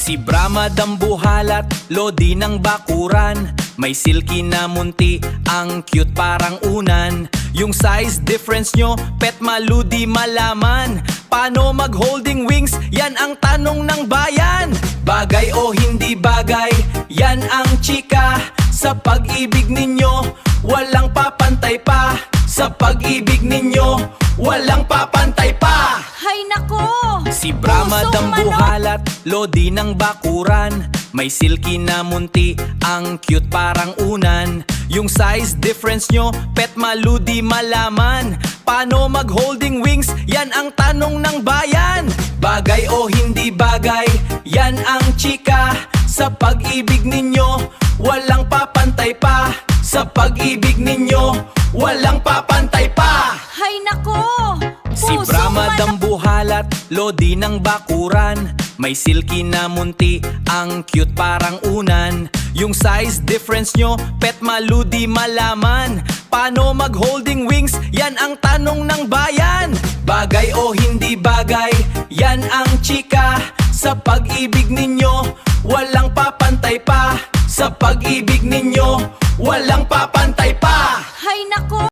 Si Brahma dambuhalat, lodi ng bakuran. May silky na munti, ang cute parang unan. Yung size difference nyo, pet maludi malaman. Paano mag-holding wings? Yan ang tanong ng bayan. Bagay o hindi bagay? Yan ang chika. Sa pag-ibig ninyo, walang papantay pa. Sa pag-ibig ninyo, walang papantay pa. Hay nako! Si Brahma Pusong dambuhalat, lodi ng bakuran. May silky na munti, ang cute parang unan. Yung size difference nyo, pet maludi malaman. Paano mag-holding wings? Yan ang tanong ng bayan. Bagay o hindi bagay? Yan ang chika. Sa pag-ibig ninyo, walang papantay pa. Sa pag-ibig ninyo, walang papantay pa. Hay nako! Si Pusong Brahma manok. dambuhalat, lodi ng bakuran. May silky na munti, ang cute parang unan. Yung size difference nyo, pet maludi malaman. Paano mag-holding wings? Yan ang tanong ng bayan. Bagay o hindi bagay? Yan ang chika. Sa pag-ibig ninyo, walang papantay pa. Sa pag-ibig ninyo, walang papantay pa. Hay nako!